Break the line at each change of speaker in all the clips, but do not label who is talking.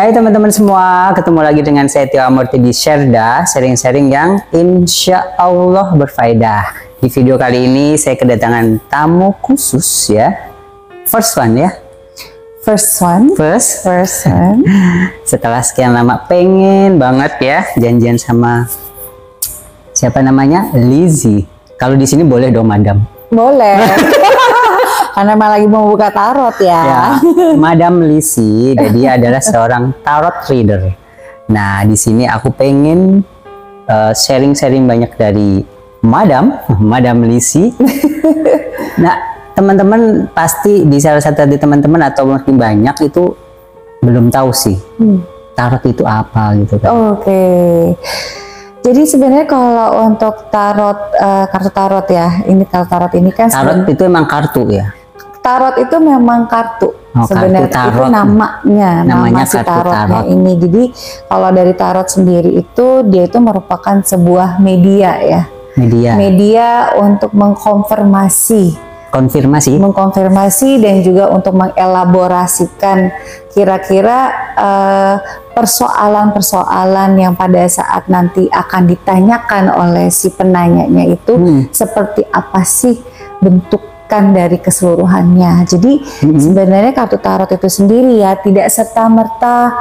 Hai teman-teman semua, ketemu lagi dengan saya Tio Amorti di Sherda, sharing-sharing yang insya Allah berfaedah. Di video kali ini saya kedatangan tamu khusus ya. First one. Setelah sekian lama pengen banget ya janjian sama siapa namanya, Lizzy. Kalau di sini boleh dong, Madam?
Boleh. Karena emang lagi mau buka tarot ya.
Madam Lizzy, dia adalah seorang tarot reader. Nah, di sini aku pengen sharing-sharing banyak dari Madam Lizzy. Nah, teman-teman pasti di salah satu dari teman-teman atau mungkin banyak itu belum tahu sih tarot itu apa gitu kan.
Oke. Jadi sebenarnya kalau untuk tarot, kartu tarot ya, ini kartu tarot ini kan
tarot itu emang kartu ya.
Tarot itu memang kartu, sebenarnya itu namanya si tarotnya ini. Jadi kalau dari tarot sendiri itu dia itu merupakan sebuah media ya. Media untuk mengkonfirmasi dan juga untuk mengelaborasikan kira-kira persoalan-persoalan yang pada saat nanti akan ditanyakan oleh si penanyanya itu seperti apa sih bentuk dari keseluruhannya. Jadi sebenarnya kartu tarot itu sendiri ya tidak serta-merta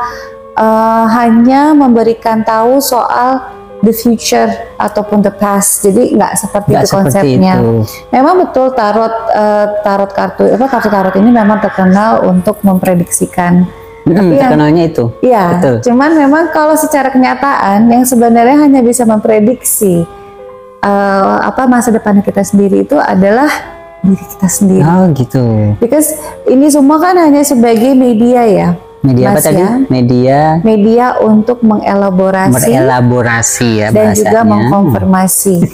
hanya memberikan tahu soal the future ataupun the past. Jadi nggak seperti itu konsepnya. Memang betul tarot kartu tarot ini memang terkenal untuk memprediksikan. Tapi
terkenalnya itu.
Iya. Betul. Cuman memang kalau secara kenyataan yang sebenarnya hanya bisa memprediksi masa depan kita sendiri itu adalah diri kita sendiri.
Oh gitu.
Because ini semua kan hanya sebagai media ya.
Media apa tadi? Media
untuk mengelaborasi ya dan bahasanya. Juga mengkonfirmasi.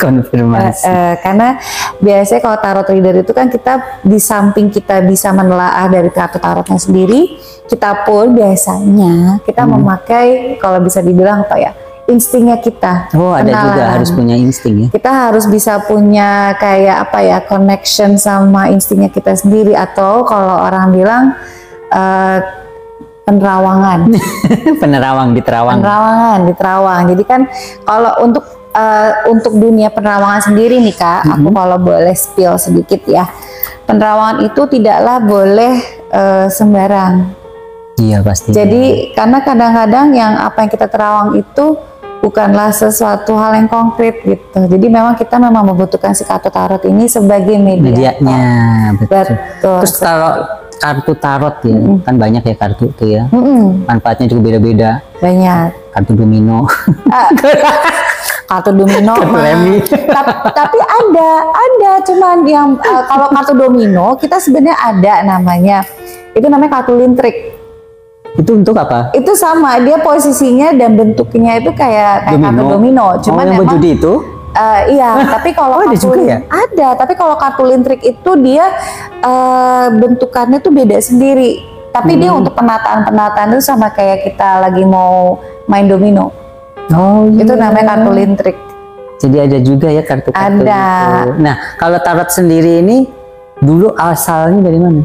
Karena biasanya kalau tarot reader itu kan kita di samping kita bisa menelaah dari kartu tarotnya sendiri, kita pun biasanya kita memakai kalau bisa dibilang apa ya? Instingnya kita.
Oh, ada juga harus punya insting ya.
Kita harus bisa punya kayak apa ya, connection sama instingnya kita sendiri, atau kalau orang bilang penerawangan. Diterawang. Jadi kan kalau untuk dunia penerawangan sendiri nih Kak, aku kalau boleh spill sedikit ya. Penerawangan itu tidaklah boleh sembarang.
Iya pasti.
Jadi karena kadang-kadang yang apa yang kita terawang itu bukanlah sesuatu hal yang konkret gitu. Jadi memang kita membutuhkan si kartu tarot ini sebagai
medianya. Betul. Terus kalau kartu tarot ya, kan banyak ya kartu tuh ya. Manfaatnya juga beda-beda.
Banyak.
Kartu domino.
Kartu domino. Tapi ada cuman yang kalau kartu domino kita sebenarnya ada namanya. Itu namanya kartu lintrik.
Itu untuk apa?
Itu sama, dia posisinya dan bentuknya itu kayak kartu domino. Cuman
yang berjudi itu?
Iya, tapi kalau tapi kalau kartu lintrik itu dia bentukannya tuh beda sendiri. Tapi dia untuk penataan itu sama kayak kita lagi mau main domino. Oh iya. Itu namanya kartu lintrik.
Jadi ada juga ya kartu-kartu
ada.
Gitu. Nah, kalau tarot sendiri ini dulu asalnya dari mana?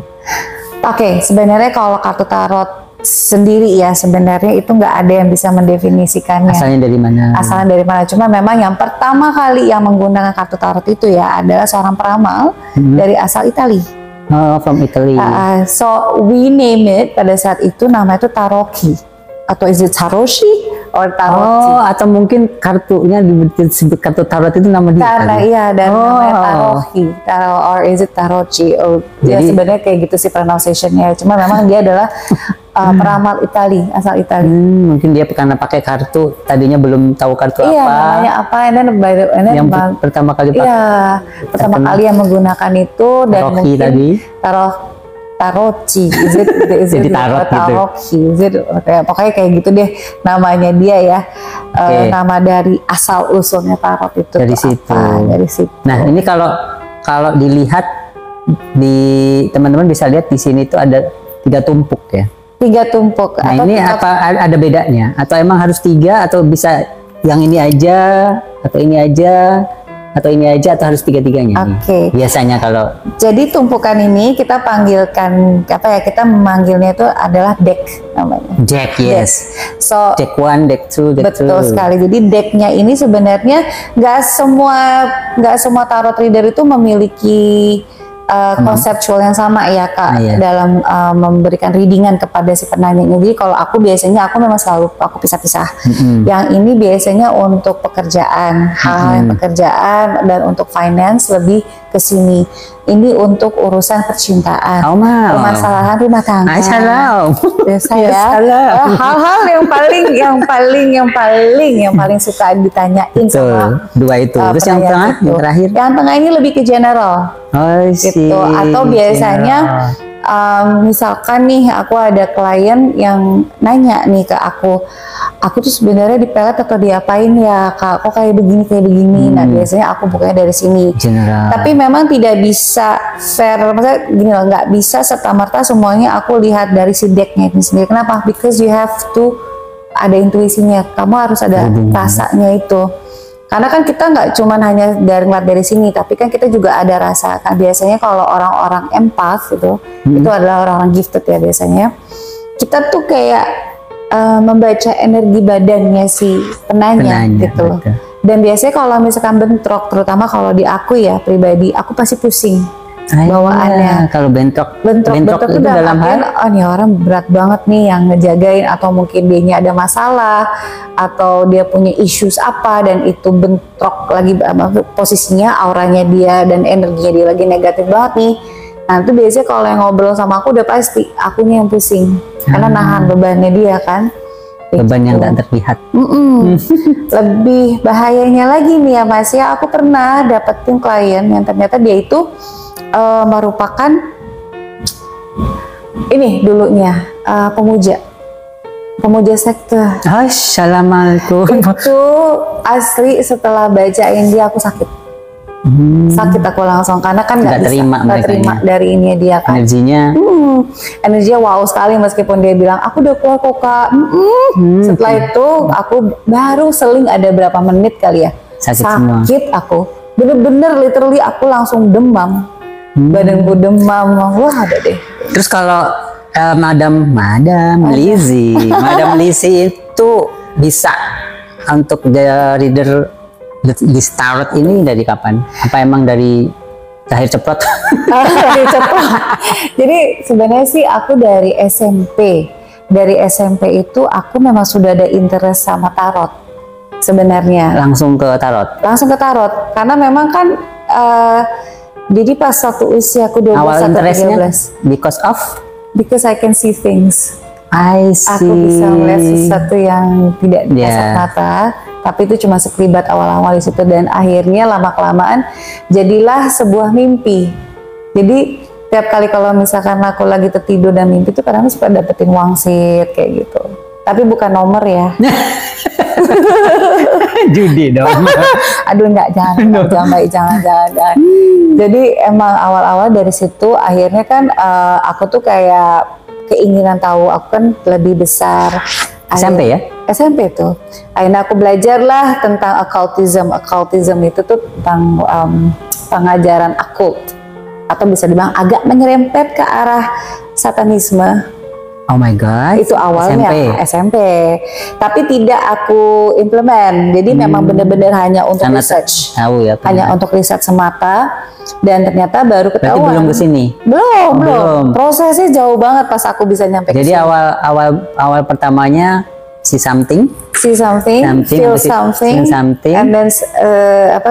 Oke, sebenarnya kalau kartu tarot sendiri ya sebenarnya itu nggak ada yang bisa mendefinisikannya.
Asalnya dari mana?
Cuma memang yang pertama kali yang menggunakan kartu tarot itu ya adalah seorang peramal dari asal Italia.
Oh, from Italy.
So we name it pada saat itu namanya itu Tarocchi, atau is it Taroshi or Tarocchi?
Oh, atau mungkin kartunya disebut kartu tarot itu nama dia.
Karena iya, dan namanya Tarocchi, or is it Tarocchi? Jadi sebenarnya kayak gitu sih pronunciation-nya. Cuma memang dia adalah peramal Italia, asal Italia.
Mungkin dia karena pakai kartu, tadinya belum tahu kartu apa.
Iya, namanya apa?
Yang pertama kali pakai.
Iya, pertama kali yang menggunakan itu dan mungkin
tadi.
Tarocchi,
jadi tarot gitu.
Pokoknya kayak gitu deh namanya dia ya. Nama dari asal usulnya tarot itu
dari situ. Nah, ini kalau dilihat di teman-teman bisa lihat di sini tuh ada 3 tumpuk ya.
3 tumpuk.
Nah, ini apa ada bedanya? Atau emang harus 3 atau bisa yang ini aja atau ini aja? atau ini aja atau harus tiga-tiganya nih?
Oke.
Biasanya kalau
Jadi tumpukan ini kita panggilkan apa ya? Kita memanggilnya itu adalah deck namanya.
deck, yes.
So
Deck 1, deck 2, deck 2.
betul sekali. Jadi decknya ini sebenarnya nggak semua tarot reader itu memiliki konseptual yang sama ya Kak
Iya.
dalam memberikan readingan kepada si penanyanya. Jadi kalau aku biasanya aku memang selalu aku pisah-pisah. Yang ini biasanya untuk pekerjaan, hal pekerjaan dan untuk finance lebih ke sini. Ini untuk urusan percintaan,
Oh, mau.
permasalahan rumah tangga.
Salam.
Biasa
Ya,
ya.
salam.
Hal-hal yang paling suka ditanyain sama
Tuh, dua itu. Terus yang
penanya
tengah,
itu.
yang terakhir.
Yang tengah ini lebih ke general
Oh,
gitu. Atau biasanya misalkan nih aku ada klien yang nanya nih ke aku tuh sebenarnya dipelet atau diapain ya Kak, kok kayak begini. Nah biasanya aku bukanya dari sini.
general.
Tapi memang tidak bisa fair, maksudnya gini loh, nggak bisa serta-merta semuanya aku lihat dari si decknya ini sendiri. Kenapa? Because you have to ada intuisinya, kamu harus ada rasanya itu. Karena kan kita nggak cuman hanya ngeliat dari sini, tapi kan kita juga ada rasa. Kan biasanya kalau orang-orang empath itu adalah orang-orang gifted ya biasanya. Kita tuh kayak membaca energi badannya si penanya gitu loh.
betul.
Dan biasanya kalau misalkan bentrok, terutama kalau di aku ya pribadi, aku pasti pusing bawaannya.
Kalau bentrok
Bentrok itu dalam hal oh nih orang berat banget nih yang ngejagain, atau mungkin dianya ada masalah atau dia punya issues apa dan itu bentrok lagi posisinya, auranya dia dan energinya dia lagi negatif banget nih. Nah itu biasanya kalau yang ngobrol sama aku udah pasti akunya yang pusing karena nahan bebannya dia kan.
beban yang tak terlihat.
Lebih bahayanya lagi nih ya Mas ya, aku pernah dapetin klien yang ternyata dia itu merupakan ini dulunya pemuja sekte.
Assalamualaikum.
Itu asli setelah bacain dia aku sakit. Sakit aku langsung karena kan nggak
terima
terima dari ini dia kan. Energinya wow sekali meskipun dia bilang aku udah keluar kok Kak. Setelah itu aku baru seling ada berapa menit kali ya sakit aku bener-bener literally aku langsung demam. Badanku demam, wah ada deh.
Terus kalau Madam Lizzie itu bisa untuk reader list tarot ini dari kapan? Apa emang dari terakhir ceplok?
Dari ceplok. Jadi sebenarnya sih aku dari SMP. Dari SMP itu aku memang sudah ada interest sama tarot. Sebenarnya.
Langsung ke tarot.
Langsung ke tarot. Karena memang kan jadi pas waktu usia aku 12
awal
atau
interestnya
13. Because I can see things.
I see.
Aku bisa melihat sesuatu yang tidak kasat mata, tapi itu cuma sekelibat awal-awal di situ dan akhirnya lama-kelamaan jadilah sebuah mimpi. Jadi tiap kali kalau misalkan aku lagi tertidur dan mimpi itu kadang suka dapetin wangsit kayak gitu. Tapi bukan nomor ya.
Judi dong.
Aduh jangan. Jadi emang awal-awal dari situ akhirnya kan aku tuh kayak keinginan tahu, aku kan lebih besar.
SMP ya?
SMP tuh. Akhirnya aku belajar lah tentang occultism. Occultism itu tuh tentang pengajaran occult, atau bisa dibilang agak menyerempet ke arah satanisme.
Oh my god.
Itu awalnya SMP. Tapi tidak aku implement. Jadi memang benar-benar hanya untuk research.
Tahu ya.
Hanya untuk riset semata. Dan ternyata baru ketahuan.
Berarti belum kesini?
Belum. Prosesnya jauh banget pas aku bisa nyampe ke sini.
Jadi awal pertamanya see something,
feel something, and then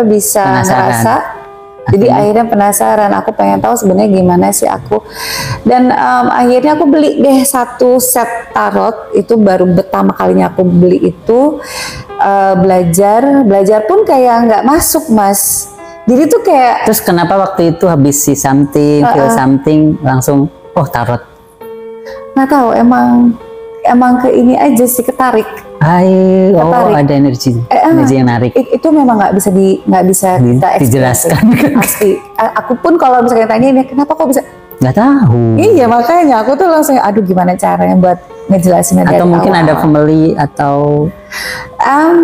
bisa ngerasa. Jadi akhirnya penasaran, aku pengen tahu sebenarnya gimana sih aku. Dan akhirnya aku beli deh satu set tarot, itu baru pertama kalinya aku beli itu. Belajar pun kayak nggak masuk Mas. Jadi tuh kayak.
Terus kenapa waktu itu habis see something, feel something langsung tarot?
Nggak tahu, emang ke ini aja sih, ketarik.
Ada energi yang narik.
Itu memang nggak bisa kita
dijelaskan.
Pasti. Aku pun kalau misalnya tanya ini kenapa kok bisa?
Nggak tahu.
Iya makanya aku tuh langsung aduh gimana caranya buat ngejelasin.
Atau mungkin ada family atau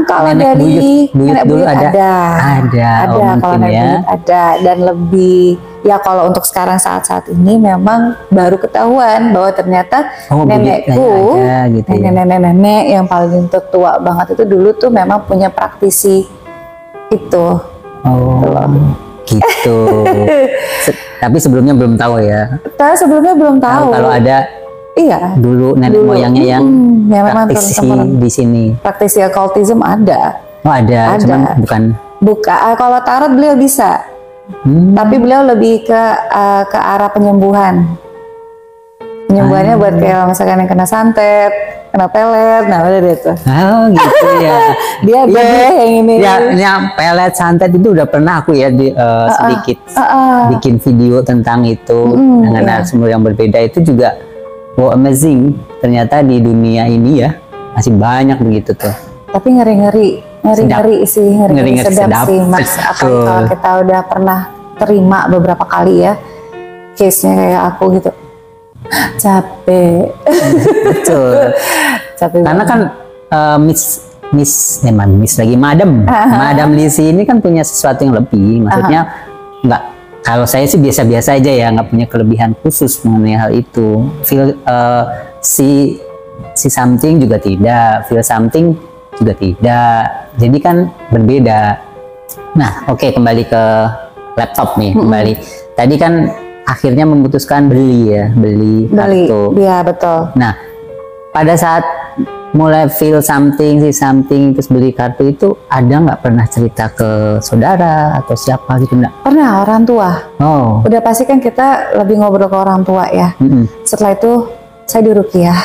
Kalau
Nenek
dari
buyut
nenek
dulu
buyut
ada.
ada
Oh,
kalau
mungkin
nenek
ya.
buyut ada, dan lebih ya kalau untuk sekarang saat ini memang baru ketahuan bahwa ternyata
Oh,
nenekku,
ada gitu ya.
nenek yang paling tua banget itu dulu tuh memang punya praktisi itu.
Oh, gitu. Tapi sebelumnya belum tahu ya.
Saya sebelumnya belum tahu.
Kalau ada
Iya.
dulu nenek moyangnya yang
ya memang
praktisi
terus-menerus.
di sini.
Praktisi occultism ada.
Oh, ada,
Ada.
cuman bukan.
Kalau tarot beliau bisa, tapi beliau lebih ke arah penyembuhan. Penyembuhannya buat kayak misalkan yang kena santet, kena pelet, nah udah deh tuh.
Oh, gitu ya.
Dia deh yang ini.
Ya, yang pelet santet itu udah pernah aku ya sedikit bikin video tentang itu dengan narasumber yang berbeda. Itu juga wow, amazing. Ternyata di dunia ini ya masih banyak begitu tuh.
Tapi ngeri sih, ngeri sedap sih Mas. Apa kalau kita udah pernah terima beberapa kali ya case-nya kayak aku gitu. Capek.
Betul.
Capek
Karena kan Miss lagi Madam Lizzy ini kan punya sesuatu yang lebih. Maksudnya nggak, kalau saya sih biasa-biasa aja ya, nggak punya kelebihan khusus mengenai hal itu. Si something juga tidak, feel something juga tidak. Jadi kan berbeda. Nah, oke, kembali ke laptop nih. Kembali. Tadi kan akhirnya memutuskan beli kartu.
Iya, betul.
Nah, pada saat mulai feel something, see something, terus beli kartu itu, ada nggak pernah cerita ke saudara atau siapa gitu nggak?
Pernah, orang tua.
Oh.
Udah pasti kan kita lebih ngobrol ke orang tua ya. Setelah itu saya diruqyah.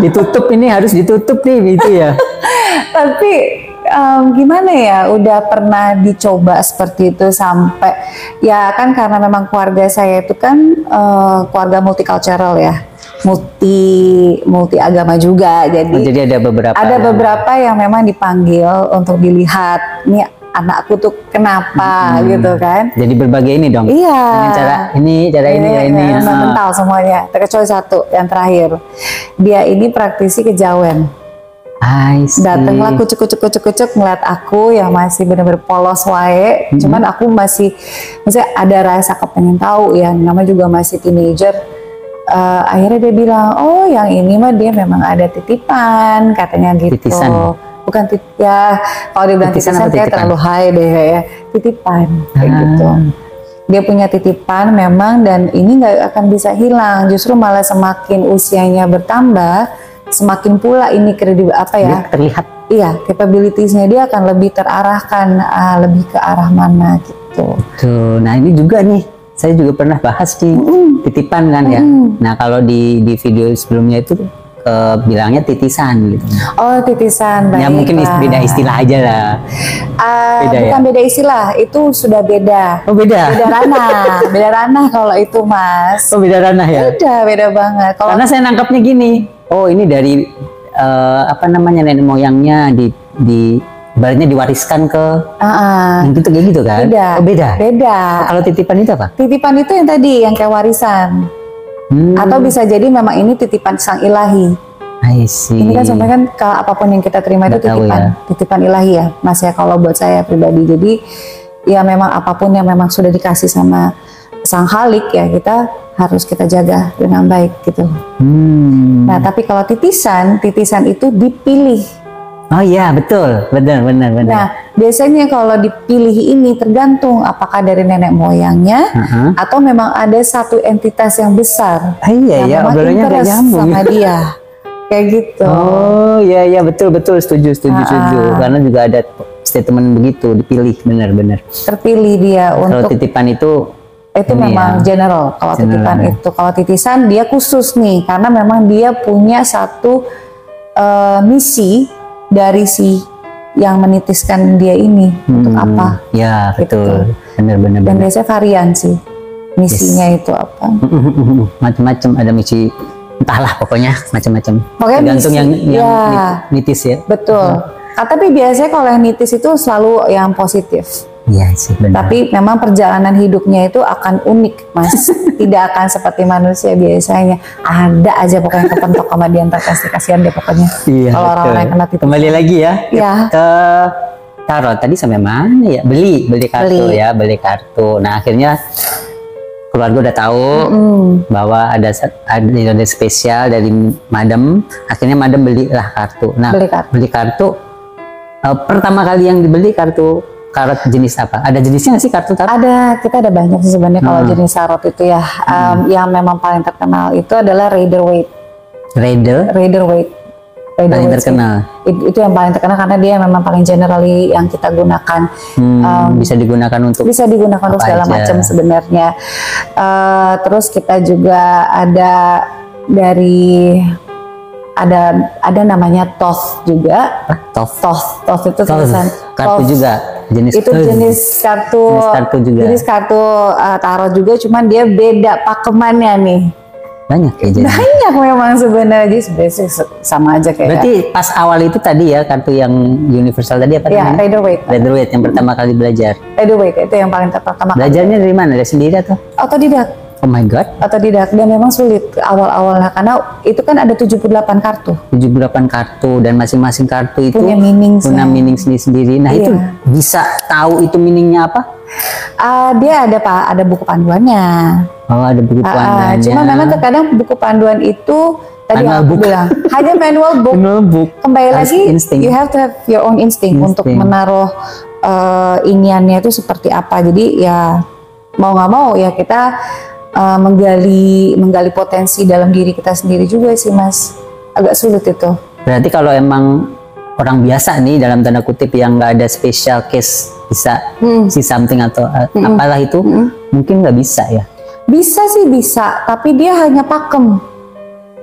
Ditutup, ini harus ditutup nih gitu ya.
Tapi gimana ya, udah pernah dicoba seperti itu sampai ya kan, karena memang keluarga saya itu kan keluarga multicultural ya, multi agama juga. Jadi
ada beberapa
yang memang dipanggil untuk dilihat nih anakku tuh kenapa gitu kan.
Jadi berbagai ini dong.
Iya.
Cara ini.
Mental semuanya. Terkecuali satu yang terakhir. Dia ini praktisi kejawen. Datanglah kucuk ngeliat aku yang masih bener-bener polos wae. Cuman aku maksudnya ada rasa kepengen tahu ya. Namanya juga masih teenager. Akhirnya dia bilang, oh yang ini mah dia memang ada titipan katanya gitu.
Titisan.
Bukan ya, kalau dibilang titisan kayak terlalu high deh ya. Titipan kayak gitu. Dia punya titipan memang, dan ini nggak akan bisa hilang. Justru malah semakin usianya bertambah, semakin pula ini kredibel
dia terlihat.
Iya, capabilitiesnya dia akan lebih terarahkan, lebih ke arah mana gitu.
Tuh, nah ini juga nih, saya juga pernah bahas di titipan kan ya. Nah kalau di video sebelumnya itu bilangnya titisan gitu.
Oh, titisan.
Ya mungkin beda istilah aja lah.
Bukan ya? Beda istilah, itu sudah beda.
Oh, beda.
Beda ranah kalau itu Mas.
Oh, beda ranah ya.
Beda banget.
Karena saya nangkapnya gini. Oh, ini dari nenek moyangnya ibaratnya diwariskan ke yang gitu kayak gitu kan?
Beda.
Oh, beda.
Beda.
Kalau titipan itu apa?
Titipan itu yang tadi yang kayak warisan. Atau bisa jadi memang ini titipan sang ilahi.
I see.
Ini kan sebenarnya kan kalau apapun yang kita terima itu titipan ilahi ya, Mas ya, kalau buat saya pribadi. Jadi ya memang apapun yang memang sudah dikasih sama Sang Khalik ya, harus kita jaga dengan baik gitu. Nah, tapi kalau titisan itu dipilih.
Oh iya, betul, benar.
Nah, biasanya kalau dipilih ini tergantung apakah dari nenek moyangnya atau memang ada satu entitas yang besar yang memang interest sama dia, kayak gitu.
Oh iya, betul, setuju. Karena juga ada statement begitu, dipilih, benar.
Terpilih dia
kalau
untuk
titipan itu
memang general. Kalau titipan itu, kalau titisan dia khusus nih, karena memang dia punya satu misi dari si yang menitiskan dia ini untuk apa?
Ya betul,
gitu.
benar.
Dan biasanya varian sih misinya itu apa?
Macam-macam, ada misi, entahlah pokoknya macam-macam. Tergantung
misi,
yang nitis ya.
Betul. Tapi biasanya kalau yang nitis itu selalu yang positif.
Iya sih benar.
Tapi memang perjalanan hidupnya itu akan unik, Mas. Tidak akan seperti manusia biasanya. Ada aja pokoknya kepentok sama dia, ntar kasihan deh pokoknya.
Iya,
kalau orang-orang yang kena tipu.
Kembali lagi ya
Iya.
ke tarot tadi sampai mana ya? Beli kartu ya, beli kartu. Nah akhirnya keluarga udah tahu bahwa ada spesial dari Madam. Akhirnya Madam belilah kartu. Nah beli kartu. Pertama kali yang dibeli kartu tarot jenis apa? Ada jenisnya nggak sih kartu tarot?
Ada, kita ada banyak sih sebenarnya kalau jenis tarot itu ya. Yang memang paling terkenal itu adalah Rider-Waite. Rider-Waite.
Paling terkenal.
Itu yang paling terkenal karena dia memang paling generally yang kita gunakan.
Bisa digunakan untuk
segala macam sebenarnya. Terus kita juga ada dari ada namanya Thoth juga. Thoth itu tulisan
kartu juga jenis
itu jenis kartu tarot juga, cuman dia beda pakemannya nih.
Banyak ya jadi.
Banyak memang sebenarnya sama aja kayak.
Berarti pas awal itu tadi ya kartu yang universal tadi apa namanya? Rider-Waite yang pertama kali belajar.
Rider-Waite itu yang paling pertama.
Belajarnya dari mana? Dari sendiri atau?
Otodidak.
Oh my god.
Otodidak, dan memang sulit awal-awalnya karena itu kan ada 78 kartu.
78 kartu dan masing-masing kartu itu
punya meaning
sendiri-sendiri. Nah, itu bisa tahu itu meaningnya apa?
Dia ada buku panduannya.
Oh, ada buku panduannya.
Cuma memang terkadang buku panduan itu tadi aku bilang hanya manual book. Kembali lagi, you have to have your own instinct untuk menaruh iniannya itu seperti apa. Jadi ya mau nggak mau ya kita menggali potensi dalam diri kita sendiri juga sih, Mas. Agak sulit itu. Berarti
kalau emang orang biasa nih dalam tanda kutip yang nggak ada special case bisa see something atau apalah itu mungkin nggak bisa ya?
Bisa sih bisa, tapi dia hanya pakem.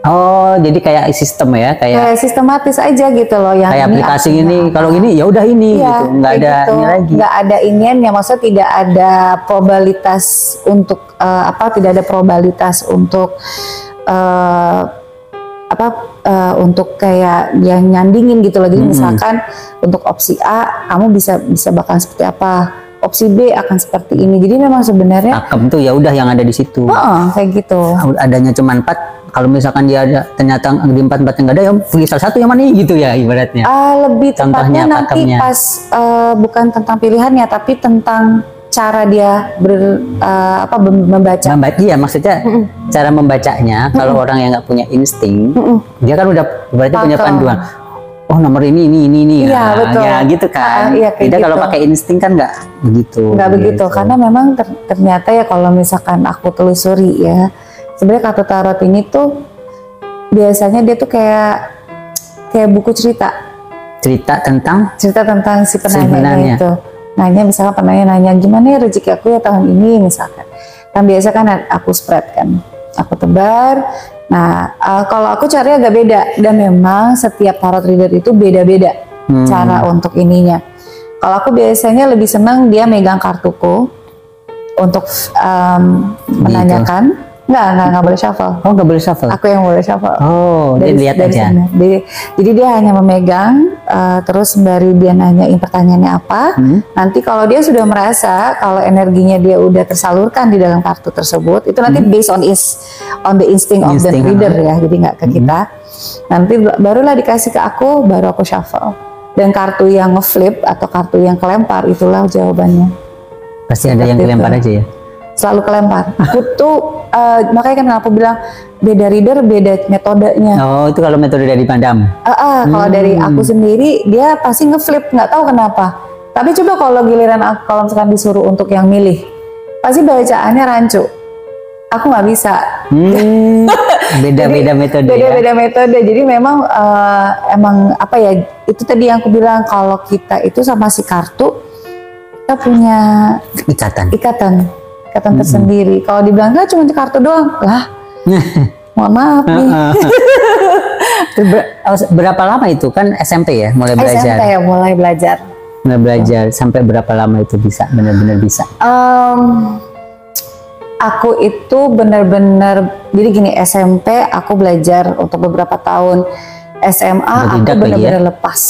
Oh, jadi kayak sistem ya, kayak
sistematis aja gitu loh. Yang
kayak aplikasi ini, kalau ini ya udah ini gitu, nggak ada ini lagi. Nggak ada
iniannya, maksudnya tidak ada probabilitas untuk tidak ada probabilitas untuk untuk kayak yang nyandingin gitu loh. Jadi misalkan untuk opsi A kamu bisa bakal seperti apa, opsi B akan seperti ini. Jadi memang sebenarnya
pakem tuh ya udah yang ada di situ.
Kayak gitu.
Adanya cuma 4. Kalau misalkan dia ada ternyata di 4 yang nggak ada, ya pilih salah satu yang mana gitu ya ibaratnya.
Lebih tepatnya nanti pas bukan tentang pilihannya, tapi tentang cara dia membaca.
Iya, maksudnya cara membacanya. Kalau orang yang nggak punya insting, dia kan udah berarti punya panduan. Oh, nomor ini.
Iya, betul.
Ya gitu kan. Beda kalau pakai insting kan nggak begitu.
Nggak begitu, karena memang ternyata ya kalau misalkan aku telusuri ya, sebenarnya kartu tarot ini tuh biasanya dia tuh kayak buku cerita tentang si penanya itu. Misalkan penanya nanya gimana ya rezeki aku ya tahun ini misalkan. Kan biasa kan aku spread kan, aku tebar. Nah kalau aku caranya agak beda, dan memang setiap tarot reader itu beda-beda cara untuk ininya. Kalau aku biasanya lebih senang dia megang kartuku untuk menanyakan. Nggak boleh shuffle.
Oh, nggak boleh shuffle.
Aku yang boleh shuffle.
Oh, dia lihat aja.
Jadi dia hanya memegang, terus sembari dia nanyain pertanyaannya apa. Nanti kalau dia sudah merasa kalau energinya dia udah tersalurkan di dalam kartu tersebut, itu nanti based on the instinct of the reader ya. Jadi nggak ke kita. Nanti barulah dikasih ke aku, baru aku shuffle. Dan kartu yang ngeflip atau kartu yang kelempar itulah jawabannya.
Pasti ada yang kelempar aja ya.
Selalu kelempar. Aku tuh makanya kan aku bilang beda reader beda metodenya.
Oh, itu kalau metode dari Madam.
Kalau dari aku sendiri dia pasti ngeflip, nggak tahu kenapa. Tapi coba kalau giliran aku, kalau misalkan disuruh untuk yang milih, pasti bacaannya rancu. Aku nggak bisa.
Beda-beda metode.
Beda-beda metode. Jadi memang emang apa ya? Itu tadi yang aku bilang, kalau kita itu sama si kartu kita punya ikatan tersendiri. Kalau dibilang nggak cuma kartu doang lah, mohon maaf nih.
Berapa lama itu kan SMP ya mulai belajar?
SMP ya mulai belajar.
Sampai berapa lama itu bisa benar-benar bisa?
Aku itu benar-benar jadi gini, SMP aku belajar untuk beberapa tahun. SMA aku benar-benar lepas.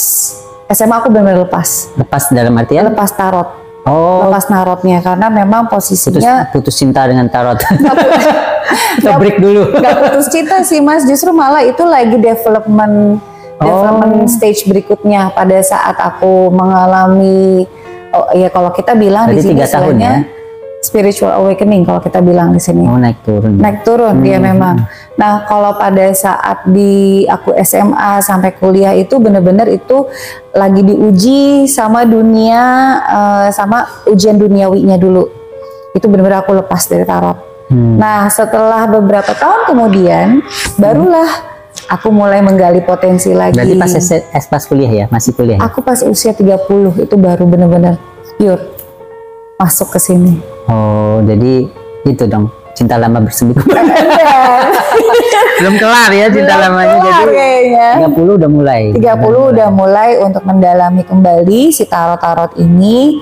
SMA aku benar-benar lepas.
Lepas dalam artian?
Lepas tarot.
Oh,
lepas tarotnya karena memang posisinya
putus cinta dengan tarot. Kita break dulu.
Gak putus cinta sih Mas, justru malah itu lagi development stage berikutnya pada saat aku mengalami kalau kita bilang di sini
3 tahun ya.
Spiritual awakening kalau kita bilang di sini.
Naik turun.
Dia memang. Nah, kalau pada saat aku SMA sampai kuliah itu benar-benar itu lagi diuji sama dunia, sama ujian duniawinya dulu. Itu benar-benar aku lepas dari tarot. Nah, setelah beberapa tahun kemudian, barulah aku mulai menggali potensi lagi.
Berarti pas kuliah ya, masih kuliah ya?
Aku pas usia 30 itu baru benar-benar pure masuk ke sini.
Oh, jadi itu dong, cinta lama bersemi kembali. Belum kelar ya cinta lamanya, jadi kayaknya. 30 udah mulai.
30 udah mulai untuk mendalami kembali si tarot-tarot ini.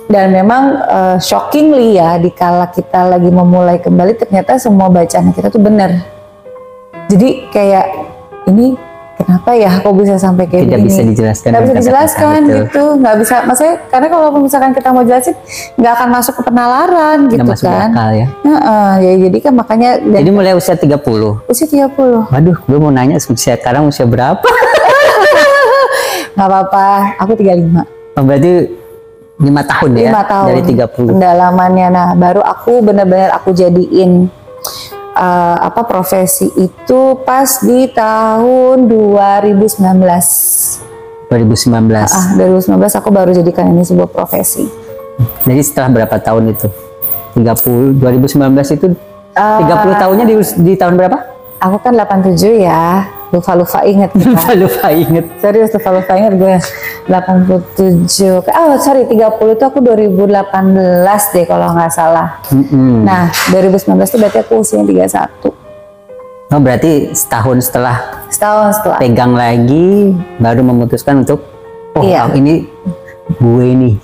Dan memang shockingly ya, dikala kita lagi memulai kembali ternyata semua bacaan kita tuh benar. Jadi kayak ini kenapa ya kok bisa sampai kayak
tidak
gini?
Bisa dijelaskan.
Nggak bisa dijelaskan gitu, nggak bisa. Maksudnya karena kalau misalkan kita mau jelasin nggak akan masuk ke penalaran gitu
masuk
kan.
Akal, ya.
Ya jadi kan makanya.
Jadi mulai usia 30.
Usia 30.
Waduh, gue mau nanya sekarang usia berapa?
Nggak apa-apa, aku 35.
Oh, berarti 5 tahun ya?
5 tahun.
Dari 30.
Pendalamannya, nah baru aku benar-benar aku jadiin profesi itu pas di tahun 2019. 2019 aku baru jadikan ini sebuah profesi.
Jadi setelah berapa tahun itu? 2019 itu 30 tahunnya di tahun berapa?
Aku kan 87 ya. Lupa inget kita.
lupa inget.
Serius lupa inget gue. 87. 30 itu aku 2018 deh kalau nggak salah. Nah, 2019 itu berarti aku usia 31.
Oh, berarti setahun setelah pegang lagi baru memutuskan untuk ini gue nih.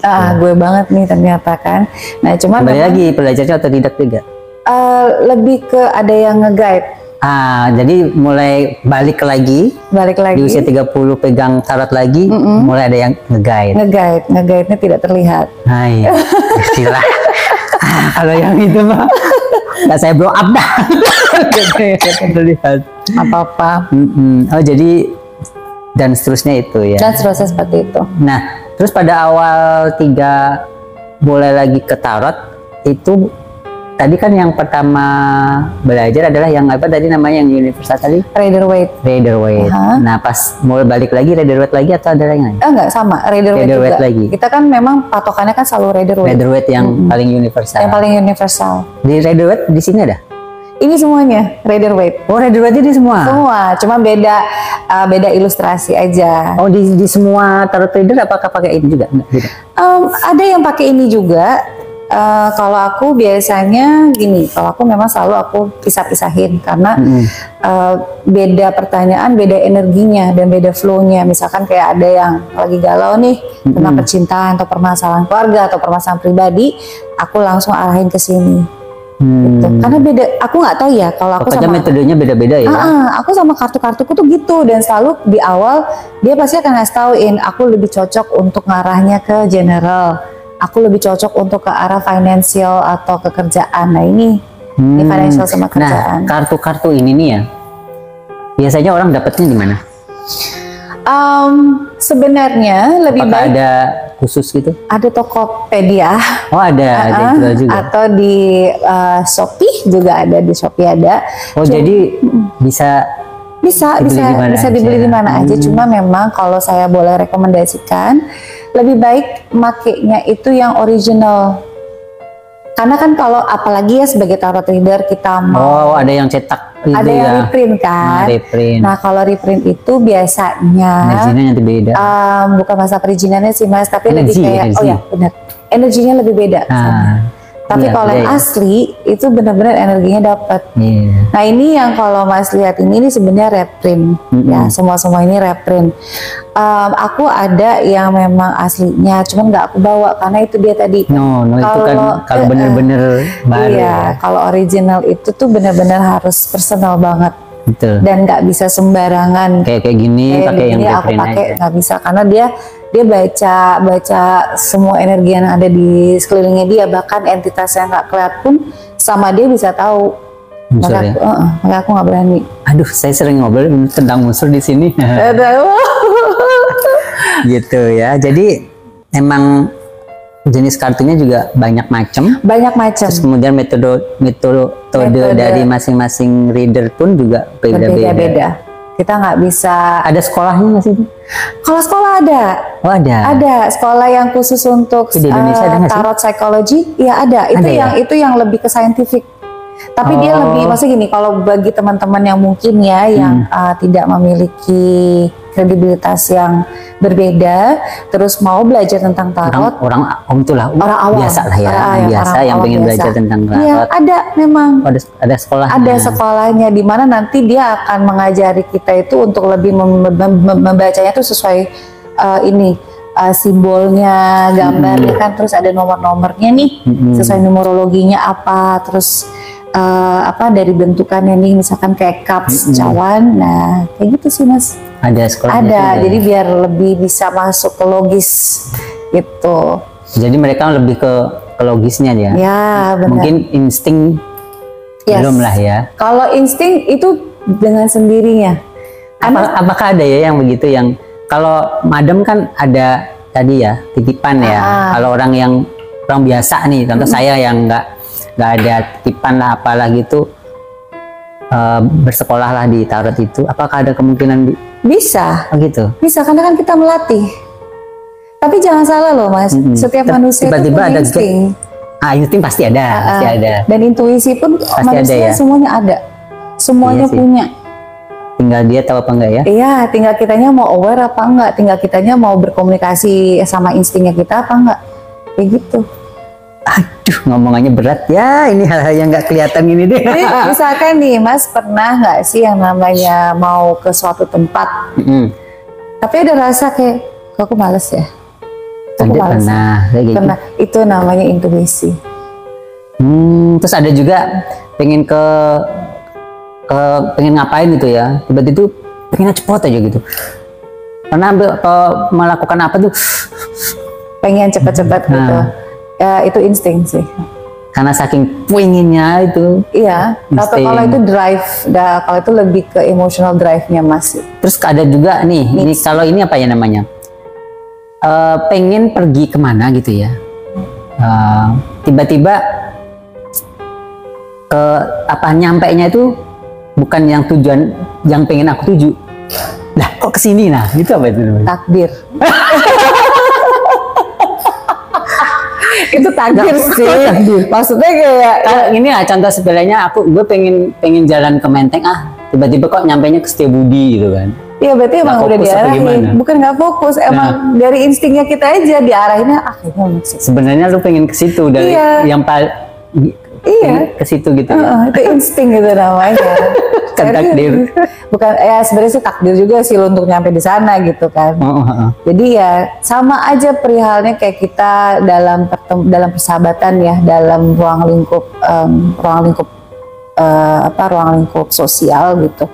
Gue banget nih ternyata kan. Nah, cuman
kembali lagi belajarnya otodidak juga.
Lebih ke ada yang nge-guide.
Jadi mulai balik lagi di usia 30 pegang tarot lagi, mulai ada yang nge-guide.
Nge-guide-nya tidak terlihat.
Iya, istilah. Kalau yang itu mah nggak saya blow up dah. Terlihat.
Apa-apa.
Oh, jadi dan seterusnya itu ya.
Dan seterusnya seperti itu.
Nah, terus pada awal 3 mulai lagi ke tarot itu. Tadi kan yang pertama belajar adalah yang apa tadi namanya yang universal tadi?
Rider Waite.
Nah, pas mulai balik lagi Rider Waite lagi atau ada yang lain?
Enggak, sama Rider Waite lagi. Kita kan memang patokannya kan selalu Rider Waite.
Rider Waite yang paling universal.
Yang paling universal.
Di Rider Waite di sini ada?
Ini semuanya Rider Waite.
Oh, Rider Waite ini semua?
Semua, cuma beda ilustrasi aja.
Oh, di semua tarot reader apakah pakai ini juga?
Ada yang pakai ini juga. Kalau aku biasanya gini, kalau aku memang selalu aku pisah-pisahin karena beda pertanyaan, beda energinya dan beda flow-nya. Misalkan kayak ada yang lagi galau nih tentang percintaan atau permasalahan keluarga atau permasalahan pribadi, aku langsung arahin ke sini. Gitu. Karena beda, aku nggak tahu ya kalau aku sama
metodenya beda-beda ya.
Aku sama kartu-kartuku tuh gitu dan selalu di awal dia pasti akan ngasih tauin aku lebih cocok untuk ngarahnya ke general. Aku lebih cocok untuk ke arah financial atau ke kerjaan. Nah ini financial sama kerjaan.
Nah, kartu-kartu ini nih ya, biasanya orang dapetnya di mana?
Sebenarnya lebih
apakah
baik
ada khusus gitu?
Ada Tokopedia.
Oh ada jual juga.
Atau di Shopee juga ada, di Shopee ada.
Jadi bisa
dibeli di mana aja. Cuma memang kalau saya boleh rekomendasikan lebih baik makainya itu yang original. Karena kan kalau apalagi ya sebagai tarot reader kita mau
ada yang cetak
ada yang reprint kan. Nah, kalau reprint itu biasanya
energinya nanti beda.
Bukan masa perizinannya sih Mas, tapi lebih kayak oh ya benar. Energinya lebih beda. Tapi kalau yang asli itu benar-benar energinya dapat. Nah ini yang kalau Mas lihat ini sebenarnya reprint ya, semua ini reprint. Aku ada yang memang aslinya, cuman nggak aku bawa karena itu dia tadi.
No, itu kan kalau benar-benar baru.
Iya, kalau original itu tuh benar-benar harus personal banget.
Betul.
Dan nggak bisa sembarangan
Kayak gini pakai yang
aku
blueprint
pakai,
aja.
nggak bisa, karena dia baca semua energi yang ada di sekelilingnya dia, bahkan entitas yang nggak kelihatan pun sama dia bisa tahu.
Unsur
Makanya
ya?
makanya aku nggak berani.
Aduh, saya sering ngobrol tentang unsur di sini. Gitu ya. Jadi emang jenis kartunya juga banyak macam.
Banyak macam.
Terus kemudian metode dari masing-masing reader pun juga beda-beda.
Beda-beda. Kita nggak bisa.
Ada sekolahnya nggak sih?
Kalau sekolah ada.
Oh ada.
Ada sekolah yang khusus untuk
Di Indonesia ada nggak sih?
tarot psychology. Ya ada. Itu
Ada ya?
itu yang lebih ke scientific. Tapi dia lebih, maksudnya gini, kalau bagi teman-teman yang mungkin ya yang tidak memiliki kredibilitas yang berbeda, terus mau belajar tentang tarot,
Orang itulah
orang awam,
biasa lah ya, biasa
orang
yang
awam
pengen
biasa.
belajar tentang
Iya,
tarot.
ada memang.
Oh, ada sekolahnya.
Ada sekolahnya di mana nanti dia akan mengajari kita itu untuk lebih membacanya tuh sesuai simbolnya, gambarnya kan, terus ada nomor-nomornya nih, sesuai numerologinya apa, terus dari bentukannya nih, misalkan kayak cups, cawan, nah kayak gitu sih Mas.
Ada sekolahnya.
Ada,
juga.
jadi biar lebih bisa masuk ke logis gitu.
Jadi mereka lebih ke logisnya dia.
Ya benar.
Mungkin insting
Yes.
belum lah ya.
Kalau insting itu dengan sendirinya.
Apakah ada ya yang begitu, yang kalau madam kan ada tadi ya titipan ya. Kalau orang biasa nih, contoh saya yang nggak ada titipan lah apalah gitu, bersekolah lah di tarot itu, apakah ada kemungkinan
Bisa,
gitu?
bisa, karena kan kita melatih. Tapi jangan salah loh Mas, setiap manusia
tiba-tiba
itu punya
ada
insting.
Insting pasti ada, pasti ada.
Dan intuisi pun
Pasti
manusia
ada ya?
semuanya ada, semuanya
Iya sih.
punya.
Tinggal dia tahu apa enggak ya?
Iya, tinggal kitanya mau aware apa enggak, tinggal kitanya mau berkomunikasi sama instingnya kita apa enggak, kayak gitu.
Aduh, ngomongannya berat ya, ini hal-hal yang nggak kelihatan ini deh.
Jadi, misalkan nih Mas, pernah nggak sih yang namanya mau ke suatu tempat, tapi ada rasa kayak, kok aku males ya? Aku males.
Pernah, kayak gitu.
Pernah, itu namanya intuisi.
Terus ada juga pengen pengen ngapain gitu ya, tiba-tiba pengen cepot aja gitu. Pernah melakukan apa tuh?
Pengen cepat-cepat gitu. Ya, itu insting sih.
Karena saking pengennya itu.
Iya, tapi
Insting.
kalau itu drive, kalau itu lebih ke emotional drive-nya Mas.
Terus ada juga nih, ini kalau ini apa ya namanya? Pengen pergi kemana gitu ya. Tiba-tiba nyampainya itu bukan yang tujuan yang pengen aku tuju. Nah, kok kesini nah? Gitu apa itu namanya?
Takdir. Itu takdir sih. Maksudnya kayak
Ini lah contoh sepelenya, gue pengen jalan ke Menteng, tiba-tiba kok nyampainya ke Setiabudi gitu kan.
iya, berarti emang
Nggak
udah
fokus apa
diarahin.
gimana?
Bukan nggak fokus, emang dari instingnya kita aja diarahinnya kayaknya maksud.
Sebenarnya lu pengen ke situ dari
Iya.
yang
Iya.
ke situ gitu ya.
Itu insting gitu namanya.
Kan takdir.
Bukan, ya sebenarnya sih takdir juga sih lo untuk nyampe di sana gitu kan. Jadi ya sama aja perihalnya kayak kita dalam persahabatan ya, dalam ruang lingkup sosial gitu.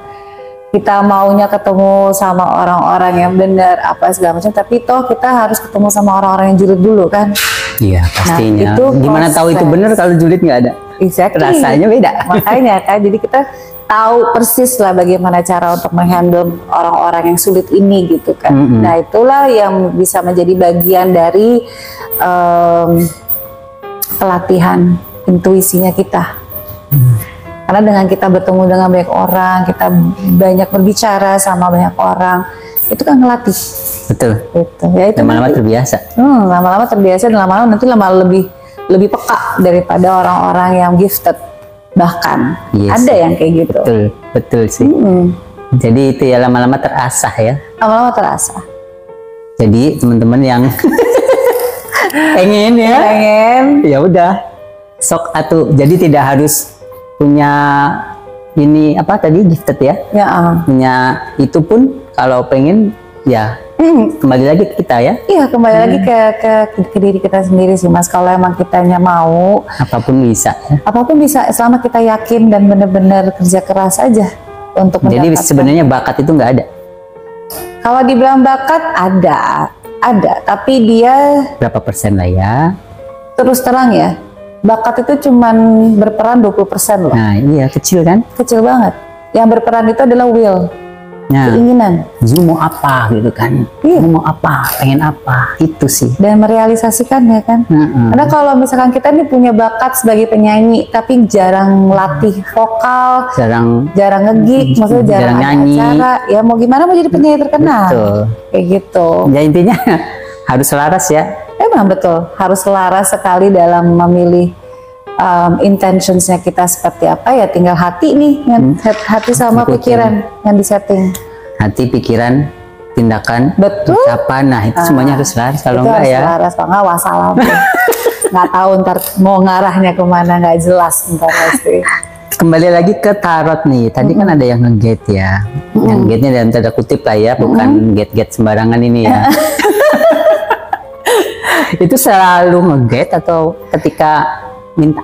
Kita maunya ketemu sama orang-orang yang benar apa segala macam, tapi toh kita harus ketemu sama orang-orang yang julid dulu kan.
Iya pastinya.
itu
Gimana tahu itu
proses.
benar kalau julid nggak ada?
Exactly.
Rasanya beda.
Makanya kan, jadi kita tahu persis lah bagaimana cara untuk menghandle orang-orang yang sulit ini gitu kan. Nah itulah yang bisa menjadi bagian dari pelatihan intuisinya kita. Karena dengan kita bertemu dengan banyak orang, kita banyak berbicara sama banyak orang, itu kan ngelatih.
Betul.
Gitu. Ya itu
Lama-lama
nanti.
terbiasa.
Lama-lama terbiasa dan lama-lama nanti lebih peka daripada orang-orang yang gifted. Bahkan
Yes.
ada yang kayak gitu.
Betul sih. Jadi itu ya lama-lama terasah ya.
Lama-lama terasa.
Jadi teman-teman yang pengen ya, ya udah sok atuh. Jadi tidak harus punya ini apa tadi gifted ya.
Ya.
Punya itu pun kalau pengen ya kembali lagi ke kita ya.
Iya, kembali lagi ke diri kita sendiri sih Mas. Kalau emang kitanya mau,
Apapun bisa ya.
apapun bisa selama kita yakin dan benar-benar kerja keras aja. untuk
Jadi
mendapatkan.
sebenarnya bakat itu nggak ada.
Kalau dibilang bakat ada, tapi dia
Berapa persen lah ya?
terus terang ya, bakat itu cuman berperan 20% loh.
Nah iya kecil kan?
Kecil banget. Yang berperan itu adalah will,
Nah,
keinginan,
Zul mau apa gitu kan?
Iya.
Mau apa? Pengen apa? Itu sih.
dan merealisasikannya kan. Karena kalau misalkan kita nih punya bakat sebagai penyanyi, tapi jarang latih vokal,
Jarang.
jarang maksudnya jarang
Jarang
ada
nyanyi.
acara, ya mau gimana mau jadi penyanyi terkenal.
Betul.
Kayak gitu.
Ya intinya harus selaras ya.
Emang betul, harus selaras sekali dalam memilih intentionsnya kita seperti apa, ya tinggal hati nih, hati sama
Ikutin.
pikiran yang disetting.
Hati, pikiran, tindakan,
Betul.
ucapan. Nah itu semuanya harus selaras. Kalau
Itu
enggak
harus
ya.
selaras, kalau nggak wassalam. Nggak tahu ntar mau ngarahnya kemana, nggak jelas ntar pasti.
Kembali lagi ke tarot nih. Tadi kan ada yang nge-gate ya. Yang gate-nya dalam tanda kutip lah ya, bukan gate-gate sembarangan ini ya. Itu selalu nge-gate atau ketika minta?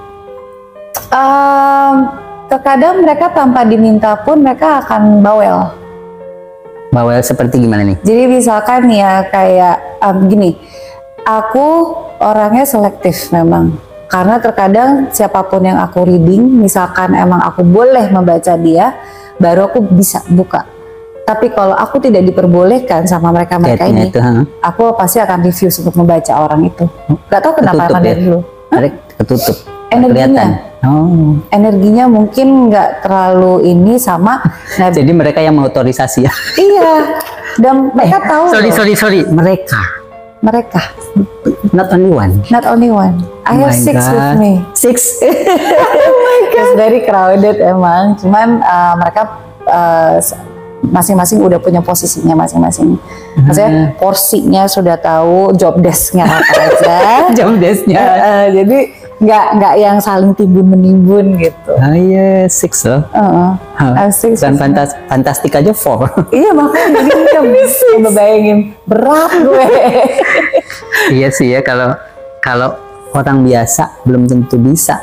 Terkadang mereka tanpa diminta pun mereka akan bawel.
Bawel seperti gimana nih?
Jadi misalkan ya kayak gini, aku orangnya selektif memang. Karena terkadang siapapun yang aku reading, misalkan emang aku boleh membaca dia, baru aku bisa buka. Tapi kalau aku tidak diperbolehkan sama mereka-mereka
Gate-nya
ini,
itu, ha?
aku pasti akan refuse untuk membaca orang itu. Gak tahu kenapa
Ketutup
emang
ya?
dari dulu.
Ketutup.
Energinya.
Kelihatan. Oh.
Energinya mungkin nggak terlalu ini sama. Nah,
Jadi mereka yang mengotorisasi ya.
iya. Dan mereka tahu. loh.
Sorry. Mereka. Not only one.
Not only one. I
Oh
have
my
6 with
God.
me.
6.
It's very crowded emang. Cuman mereka masing-masing udah punya posisinya masing-masing. Maksudnya porsinya sudah tahu, job desk-nya apa aja.
Jam desknya.
Jadi nggak yang saling timbun menimbun gitu.
Ah iya, 6 loh.
I have 6
Dan
with me.
fantastik aja 4.
Iya makanya jadi coba bayangin berat gue.
Iya sih ya, kalau orang biasa belum tentu bisa.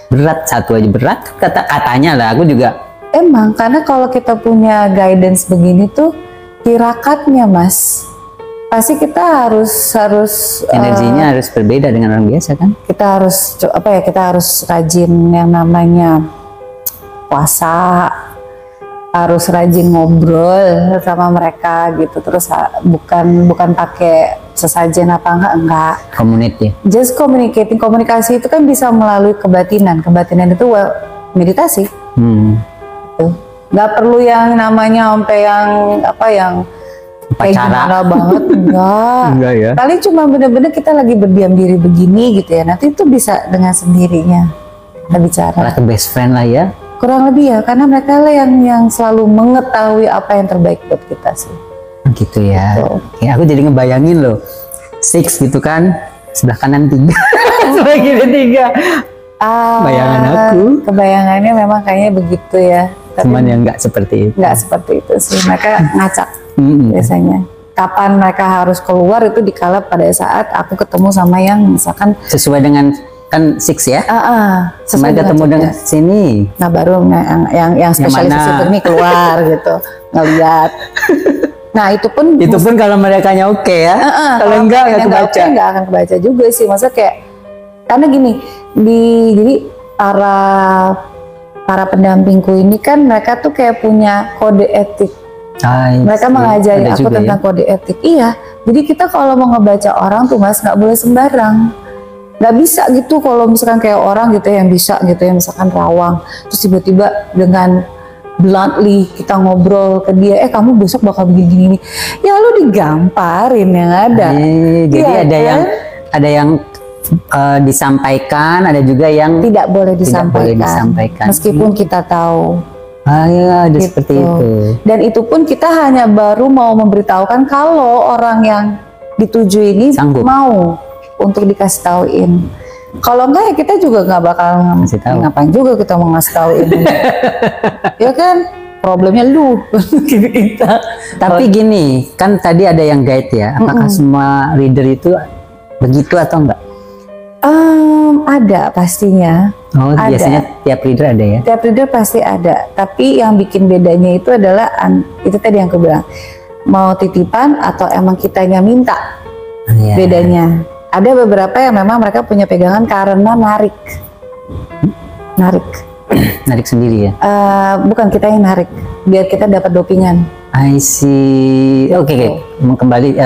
Berat, satu aja berat katanya lah. Aku juga
Emang karena kalau kita punya guidance begini tuh tirakatnya mas, pasti kita harus
energinya harus berbeda dengan orang biasa kan.
kita harus kita harus rajin yang namanya puasa, harus rajin ngobrol sama mereka gitu, terus bukan pakai sesajen apa enggak.
Community.
Just komunikasi itu kan bisa melalui kebatinan itu meditasi. Nggak perlu yang namanya sampai yang yang kayak
Upacara.
gimana banget, enggak.
Enggak ya.
Paling cuma bener-bener kita lagi berdiam diri begini gitu ya, nanti itu bisa dengan sendirinya kita bicara.
Malah ke best friend lah ya.
Kurang lebih ya, karena mereka lah yang selalu mengetahui apa yang terbaik buat kita sih.
Gitu ya.
Betul.
Ya aku jadi ngebayangin loh. 6 gitu kan, sebelah kanan 3. Sebelah kiri 3. Bayangan aku.
Kebayangannya memang kayaknya begitu ya. Tapi
Cuman yang nggak seperti itu.
nggak seperti itu sih. Mereka ngacak biasanya. Kapan mereka harus keluar itu dikala pada saat aku ketemu sama yang misalkan
Sesuai dengan kan 6 ya.
sesuai
Mereka ketemu dengan
job desk.
sini.
Nah baru yang spesialis
mana?
itu nih keluar gitu ngeliat. Nah itu pun
Kalau mereka oke ya. Kalau enggak nggak
yang
kebaca.
oke, nggak akan kebaca juga sih. Maksudnya kayak karena gini jadi para pendampingku ini kan mereka tuh kayak punya kode etik. Mereka mengajari
Ada
aku
juga
tentang
ya?
kode etik. Iya, jadi kita kalau mau ngebaca orang tuh mas nggak boleh sembarang. Nggak bisa gitu kalau misalkan kayak orang gitu yang bisa gitu ya, misalkan rawang, terus tiba-tiba dengan bluntly kita ngobrol ke dia, kamu besok bakal begini-gini. Ya lu digamparin yang ada.
Jadi
Iya
ada
kan?
yang disampaikan, ada juga yang
Tidak boleh
Tidak boleh
disampaikan.
disampaikan.
Meskipun kita tahu.
ya ada
Gitu.
seperti itu.
Dan itu pun kita hanya baru mau memberitahukan kalau orang yang dituju ini
Sanggup.
mau untuk dikasih tauin. Kalau enggak ya kita juga nggak bakal
Ngasih tahu.
ngapain juga kita mau ngasih tauin. Ya kan problemnya lu kita.
Tapi gini, kan tadi ada yang guide ya. Apakah semua reader itu begitu atau enggak?
Ada pastinya.
Oh,
Ada.
biasanya tiap reader ada ya?
Tiap reader pasti ada. Tapi yang bikin bedanya itu adalah itu tadi yang aku bilang, mau titipan atau emang kitanya minta.
Iya.
Bedanya. Ada beberapa yang memang mereka punya pegangan karena narik.
Narik sendiri ya?
Bukan kita yang narik, biar kita dapat dopingan.
I see. Oke. Kembali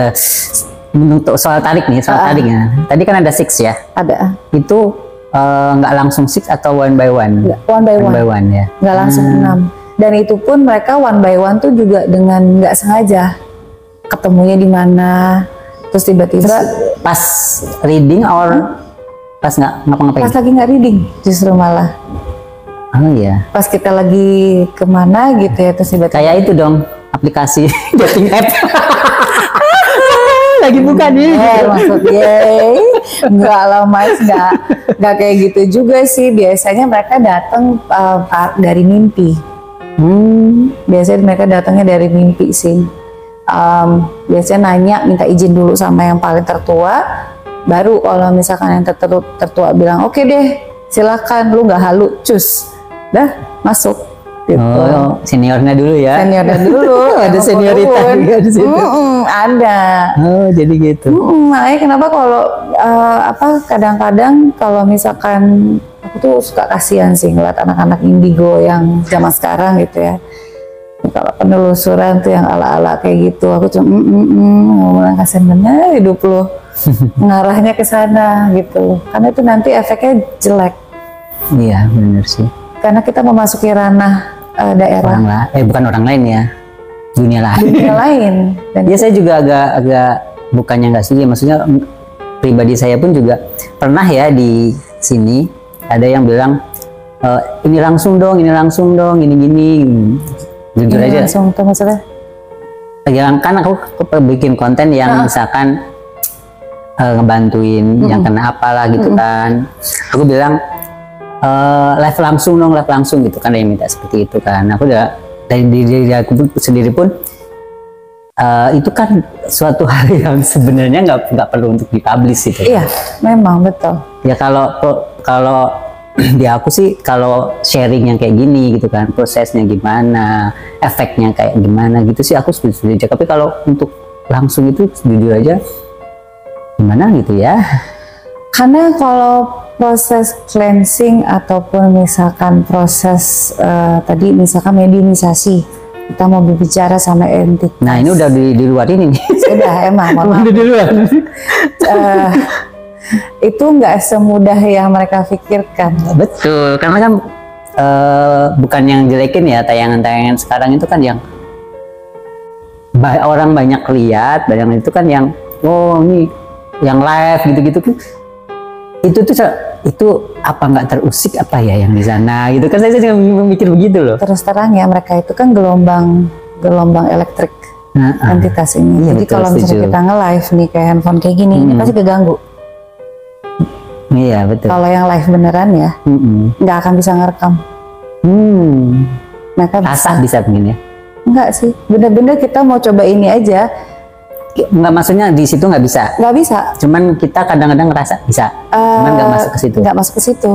untuk soal tarik nih, tariknya. Tadi kan ada 6 ya?
Ada.
Itu nggak langsung 6 atau one by one?
One by one
ya?
Nggak langsung 6. Dan itu pun mereka one by one tuh juga dengan nggak sengaja. Ketemunya di mana, terus tiba-tiba
pas reading or pas nggak ngapa-ngapain?
pas lagi nggak reading justru malah.
Oh iya.
Pas kita lagi kemana gitu ya, terus tiba-tiba
Kayak itu dong, aplikasi dating app. Lagi buka nih.
maksudnya enggak lah Mas, enggak kayak gitu juga sih. Biasanya mereka datang dari mimpi. Biasanya mereka datangnya dari mimpi sih. Biasanya nanya, minta izin dulu sama yang paling tertua, baru kalau misalkan yang tertua bilang oke deh silakan, lu nggak halu, cus dah masuk gitu.
Oh, seniornya dulu ya?
Seniornya dulu.
Ada senioritas juga di situ.
Ada.
Oh, jadi gitu.
Makanya kenapa kalau kadang-kadang kalau misalkan aku tuh suka kasihan sih ngeliat anak-anak indigo yang zaman sekarang gitu ya. Kalau penelusuran tuh yang ala-ala kayak gitu, aku cuma ngomong kasihan bener hidup lo. Ngarahnya ke sana gitu. Karena itu nanti efeknya jelek.
Iya, benar sih.
Karena kita memasuki ranah daerah.
Bukan orang lain ya, dunia lain.
Dunia lain. Dan
ya saya juga agak bukannya nggak setuju, maksudnya pribadi saya pun juga pernah ya di sini ada yang bilang ini langsung dong, gini. Jujur
ini
aja.
langsung tuh maksudnya?
Yang kan aku bikin konten yang misalkan ngebantuin yang kena apalah gitu kan. Aku bilang live langsung gitu kan, ada yang minta seperti itu kan. Aku udah dari diri aku sendiri pun itu kan suatu hal yang sebenarnya nggak perlu untuk dipublish gitu.
Iya, memang betul.
Ya kalau di aku sih kalau sharing yang kayak gini gitu kan, prosesnya gimana, efeknya kayak gimana gitu sih aku setuju aja. Tapi kalau untuk langsung itu jujur aja gimana gitu ya.
Karena kalau proses cleansing ataupun misalkan proses tadi misalkan mediumisasi, kita mau berbicara sama entitas.
Nah ini udah di luar ini nih.
Sudah emang, mohon maaf.
Udah di luar.
Itu nggak semudah yang mereka pikirkan.
Betul, karena kan bukan yang jelekin ya, tayangan-tayangan sekarang itu kan yang orang banyak lihat, banyak itu kan yang ini yang live gitu-gitu tuh. Itu apa nggak terusik apa ya yang di sana gitu kan, saya juga mikir begitu loh.
Terus terang ya, mereka itu kan gelombang elektrik entitas ini.
Iya,
jadi
betul,
kalau misalnya kita nge-live nih kayak handphone kayak gini, ini pasti keganggu.
Iya betul.
Kalau yang live beneran ya nggak akan bisa ngerekam. Mereka
bisa begini ya?
Enggak sih, bener-bener kita mau coba ini aja.
Nggak, maksudnya di situ nggak bisa?
Nggak bisa.
Cuman kita kadang-kadang ngerasa bisa, cuman nggak masuk ke situ.
Nggak masuk ke situ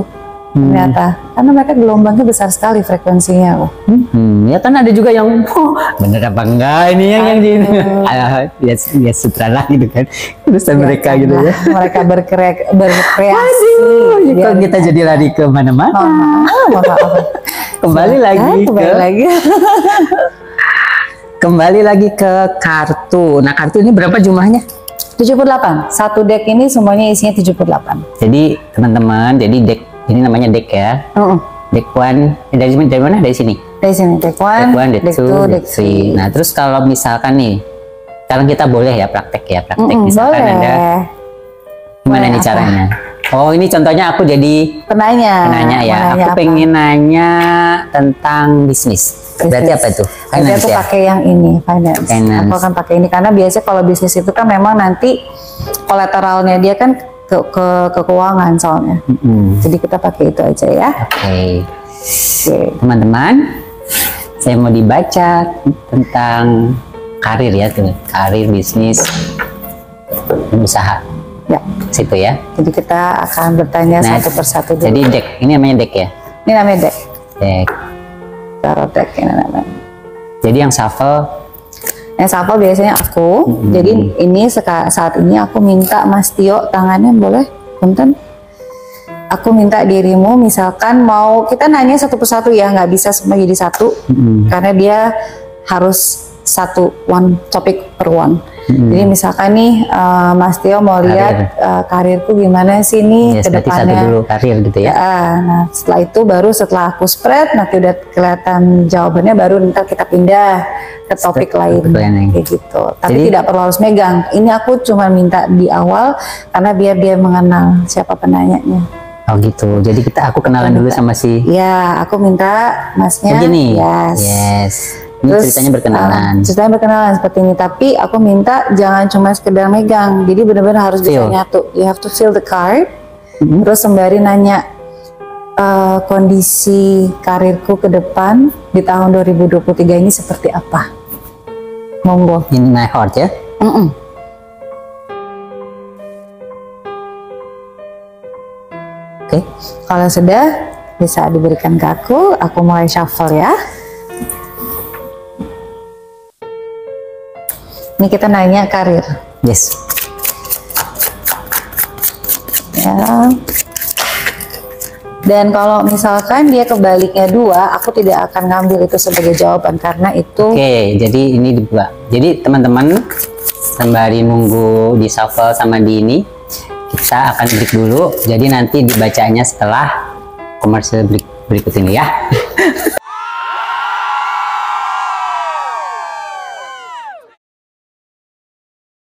ternyata, karena mereka gelombangnya besar sekali frekuensinya.
Ya kan ada juga yang bener apa enggak ini yang di ini. Ya sutra lah gitu kan, urusan mereka gitu ya.
Mereka berkreasi.
Aduh, kok kita jadi lari ke mana-mana. Kembali lagi ke kartu. Nah, kartu ini berapa jumlahnya?
78. Satu deck ini semuanya isinya 78.
Jadi, teman-teman, jadi deck ini namanya deck ya. Deck 1 dari mana? Dari sini.
Dari sini deck 1,
deck 2, deck 3. Nah, terus kalau misalkan nih, sekarang kita boleh ya praktek misalkan
boleh.
ada gimana nih caranya? Oh, ini contohnya aku jadi
penanya
ya. Aku pengen nanya tentang bisnis. Berarti apa itu?
Nanti aku pakai yang ini, finance. Aku akan pakai ini karena biasanya kalau bisnis itu kan memang nanti kolateralnya dia kan ke keuangan soalnya. Jadi kita pakai itu aja ya. Oke.
Teman-teman, saya mau dibaca tentang karir ya, tuh. Karir, bisnis, usaha.
Ya.
Situ ya.
Jadi kita akan bertanya satu persatu dulu.
Jadi deck, ini namanya deck ya?
Ini namanya deck.
Deck.
Tarot deck ini namanya.
Jadi yang shuffle?
Yang shuffle biasanya aku. Jadi ini saat ini aku minta Mas Tio tangannya boleh? Punten. Aku minta dirimu misalkan mau kita nanya satu persatu ya, nggak bisa semua jadi satu. Karena dia harus one topic per one. Jadi misalkan nih Mas Tio mau lihat karirku gimana sih nih ke depannya.
Satu dulu karir gitu ya.
Nah setelah itu baru setelah aku spread nanti udah kelihatan jawabannya, baru ntar kita pindah ke topik lain kayak gitu. Tapi jadi, tidak perlu harus megang. Ini aku cuma minta di awal karena biar dia mengenal siapa penanyanya.
Oh gitu. Jadi aku kenalan dulu sama si.
Ya, aku minta Masnya.
Begini.
Yes.
Ini terus, ceritanya berkenalan.
Ceritanya berkenalan seperti ini. Tapi aku minta jangan cuma sekedar megang. Jadi benar-benar harus bisa nyatu. You have to feel the card. Terus sembari nanya kondisi karirku ke depan di tahun 2023 ini seperti apa. Monggo.
In my heart ya. Oke.
Kalau sudah bisa diberikan ke aku mulai shuffle ya. Ini kita nanya karir.
Yes.
Ya. Dan kalau misalkan dia kebaliknya 2, aku tidak akan ngambil itu sebagai jawaban karena itu.
Oke, jadi ini dibuka. Jadi teman-teman sembari nunggu di shuffle sama di ini, kita akan break dulu. Jadi nanti dibacanya setelah komersial break berikut ini ya.